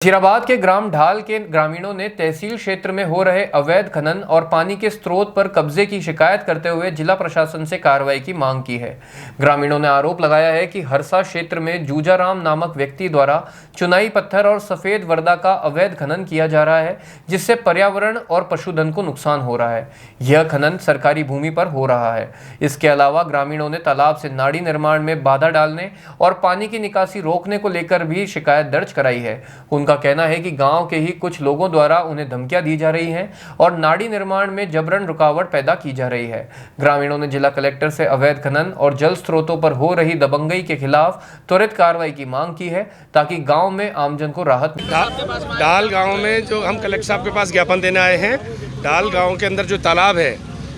वजीराबाद के ग्राम ढाल के ग्रामीणों ने तहसील क्षेत्र में हो रहे अवैध खनन और पानी के स्रोत पर कब्जे की शिकायत करते हुए जिला प्रशासन से कार्रवाई की मांग की है। ग्रामीणों ने आरोप लगाया है कि हरसा क्षेत्र में जूजाराम नामक व्यक्ति द्वारा चुनाई पत्थर और सफेद वर्दा का अवैध खनन किया जा रहा है, जिससे पर्यावरण और पशुधन को नुकसान हो रहा है। यह खनन सरकारी भूमि पर हो रहा है। इसके अलावा ग्रामीणों ने तालाब से नाड़ी निर्माण में बाधा डालने और पानी की निकासी रोकने को लेकर भी शिकायत दर्ज कराई है। उनका कहना है कि गांव के ही कुछ लोगों द्वारा उन्हें धमकियां दी जा रही हैं और नाड़ी निर्माण में जबरन रुकावट पैदा की जा रही है। ग्रामीणों ने जिला कलेक्टर से अवैध खनन और जल स्रोतों पर हो रही दबंगई के खिलाफ त्वरित कार्रवाई की मांग की है, ताकि गांव में आमजन को राहत मिले। डाल गांव में जो हम कलेक्टर साहब के पास ज्ञापन देने आए हैं, डाल गांव के अंदर जो तालाब है,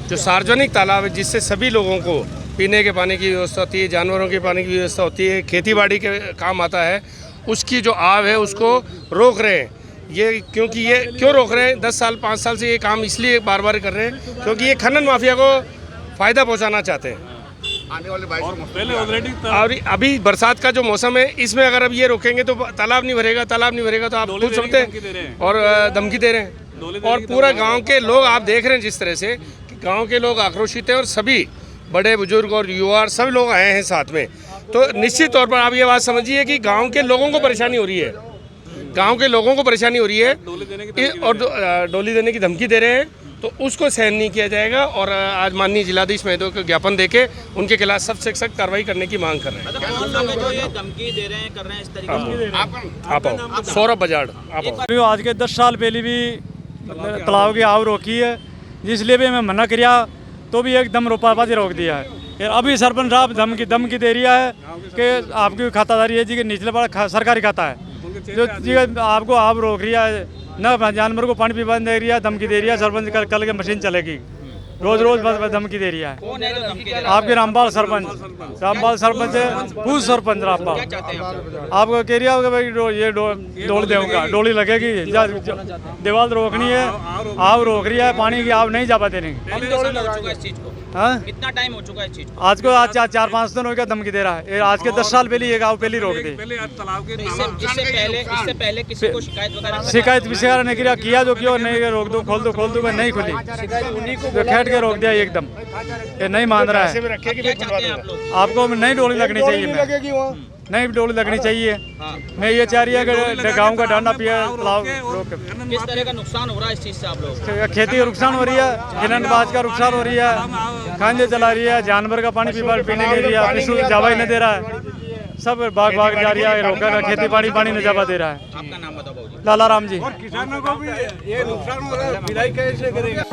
जो सार्वजनिक तालाब है, जिससे सभी लोगों को पीने के पानी की व्यवस्था होती है, जानवरों के पानी की व्यवस्था होती है, खेती बाड़ी के काम आता है, उसकी जो आव है उसको रोक रहे हैं। ये क्योंकि ये क्यों रोक रहे हैं? 10 साल 5 साल से ये काम इसलिए बार बार कर रहे हैं क्योंकि ये खनन माफिया को फ़ायदा पहुंचाना चाहते हैं। आने वाले पहले ऑलरेडी और अभी बरसात का जो मौसम है, इसमें अगर अब ये रोकेंगे तो तालाब नहीं भरेगा तो आप खुद समझते हैं और धमकी दे रहे हैं। और पूरा गाँव के लोग आप देख रहे हैं जिस तरह से गाँव के लोग आक्रोशित हैं और सभी बड़े बुजुर्ग और युवा सब लोग आए हैं साथ में। तो निश्चित तौर पर आप ये बात समझिए कि गांव के लोगों को परेशानी हो रही है, गांव के लोगों को परेशानी हो रही है और डोली देने की धमकी दे रहे हैं, तो उसको सहन नहीं किया जाएगा। और आज माननीय जिलाधीश महोदय को ज्ञापन देके उनके खिलाफ सख्त सख्त कार्रवाई करने की मांग कर रहे हैं। जो ये धमकी दे रहे हैं कर रहे हैं इस तरीके से आप आओ, सौरभ बजाड़ आप आओ। आज के 10 साल पहले भी तालाब की आव रोकी है, जिसलिए भी मैं मना किया तो भी एकदम रोपाबाजी रोक दिया है। अभी सरपंच साहब धमकी दे रही है कि आपकी खातादारी है जी के निचले बड़ा सरकारी खाता है, जो जी आपको आप रोक रही है, न जानवर को पानी पीने दे रही है, धमकी दे रही है। सरपंच कल के मशीन चलेगी, रोज रोज बस धमकी दे रही है। आपके रामपाल सरपंच पूछ सरपंच रामपाल आपको कह रही है भाई ये डोल देगा, डोली लगेगी, दीवार रोकनी है, आव रोक रही है, पानी की आव नहीं जा पाते नहीं। हाँ, कितना टाइम हो चुका है इस चीज को? आज को 4-5 दिन हो गया धमकी दे रहा है। आज के 10 साल पहले ये गाँव पहले रोक दी। इससे पहले किसी को शिकायत विषय नहीं किया जो क्यों नहीं रोक दो खोल दो नहीं खुली, तो खेट के रोक दिया एकदम। ये नहीं मान रहा है। आपको नहीं डोली लगनी चाहिए, नहीं डोली लगनी चाहिए। मैं ये चाह रही है कि गाँव का डांडा पिया तालाब रोक। किस तरह का नुकसान हो रहा है इस चीज से आप लोग? खेती का नुकसान हो रही है, खननबाज का नुकसान हो रही है, खांजे चला रही है, जानवर का पानी पीने नहीं दिया, पशु जावा ही नहीं दे रहा है, सब भाग जा रही है, रोका खेती पानी नहीं जावा दे रहा है। आपका नाम बताओ भाऊजी। लाला राम जी। और किसानों को भी ये नुकसान हो रहा है, विधायक कैसे करेगा?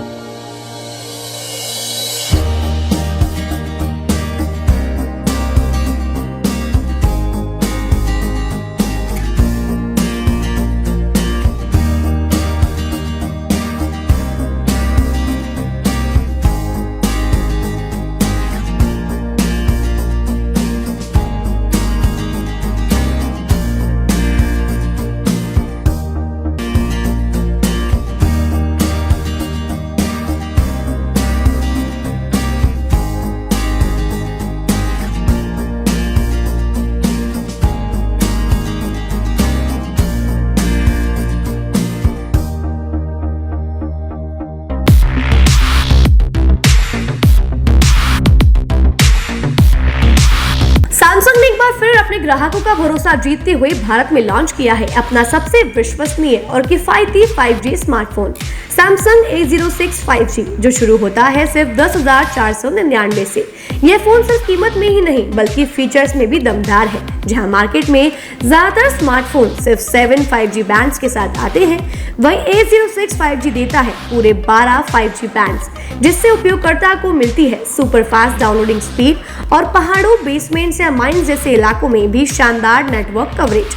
सैमसंग ने एक बार फिर अपने ग्राहकों का भरोसा जीतते हुए भारत में लॉन्च किया है अपना सबसे विश्वसनीय और किफायती 5G smartphone Samsung A06 5G, जो शुरू होता है सिर्फ 10,499 से। यह फोन सिर्फ कीमत में ही नहीं बल्कि फीचर्स में भी दमदार है। जहां मार्केट में ज्यादातर स्मार्टफोन सिर्फ 7 5G बैंड्स के साथ आते हैं, वहीं A06 5G देता है पूरे 12 5G बैंड्स, जिससे उपयोगकर्ता को मिलती है सुपर फास्ट डाउनलोडिंग स्पीड और पहाड़ों, बेसमेंट्स या माइंस जैसे इलाकों में भी शानदार नेटवर्क कवरेज।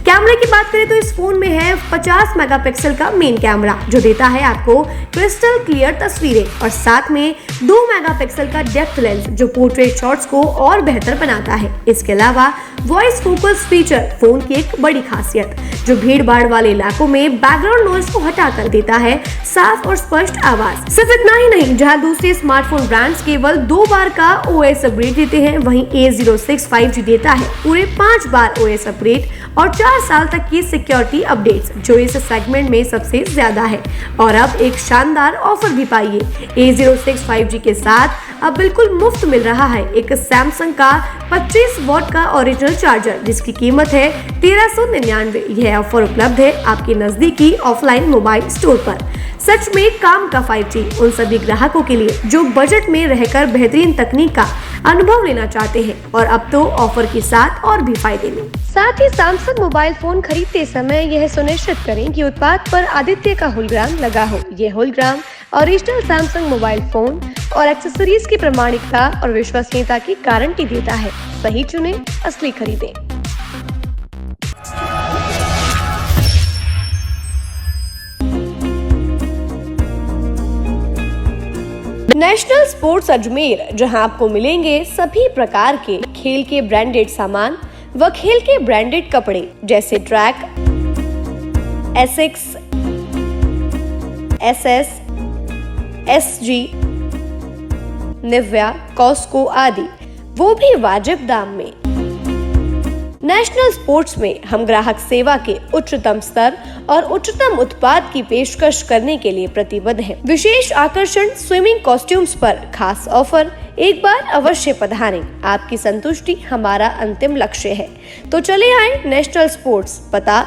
कैमरे की बात करें तो इस फोन में है 50 मेगापिक्सल का मेन कैमरा, जो देता है आपको क्रिस्टल क्लियर तस्वीरें, और साथ में 2 मेगापिक्सल का डेप्थ लेंस, जो पोर्ट्रेट शॉट्स को और बेहतर बनाता है। इसके अलावा वॉइस फोकस फीचर फोन की एक बड़ी खासियत, जो भीड़ भाड़ वाले इलाकों में बैकग्राउंड नॉइज को हटा कर देता है साफ और स्पष्ट आवाज। सिर्फ इतना ही नहीं, जहां दूसरे स्मार्टफोन ब्रांड्स केवल 2 बार का OS अपग्रेड देते हैं, वहीं A06 5G देता है पूरे 5 बार OS अपग्रेड और 4 साल तक की सिक्योरिटी अपडेट्स जो इस सेगमेंट में सबसे ज्यादा है। और अब एक शानदार ऑफर भी पाइए। A06 5G के साथ अब बिल्कुल मुफ्त मिल रहा है एक सैमसंग का 25 वॉट का ओरिजिनल चार्जर, जिसकी कीमत है 1399। यह ऑफर उपलब्ध है आपके नजदीकी ऑफलाइन मोबाइल स्टोर पर। सच में काम का 5G उन सभी ग्राहकों के लिए जो बजट में रहकर बेहतरीन तकनीक का अनुभव लेना चाहते हैं, और अब तो ऑफर के साथ और भी फायदे में। साथ ही सैमसंग मोबाइल फोन खरीदते समय यह सुनिश्चित करें कि उत्पाद पर आदित्य का होलोग्राम लगा हो। यह hologram original Samsung mobile phone और एक्सेसरीज की प्रामाणिकता और विश्वसनीयता की गारंटी देता है। सही चुनें, असली खरीदें। नेशनल स्पोर्ट्स अजमेर, जहां आपको मिलेंगे सभी प्रकार के खेल के ब्रांडेड सामान व खेल के ब्रांडेड कपड़े जैसे track, Asics, SS, SG, Nivia, Cosco आदि, वो भी वाजिब दाम में। नेशनल स्पोर्ट्स में हम ग्राहक सेवा के उच्चतम स्तर और उच्चतम उत्पाद की पेशकश करने के लिए प्रतिबद्ध हैं। विशेष आकर्षण स्विमिंग कॉस्ट्यूम्स पर खास ऑफर। एक बार अवश्य पधारें, आपकी संतुष्टि हमारा अंतिम लक्ष्य है। तो चले आए नेशनल स्पोर्ट्स, पता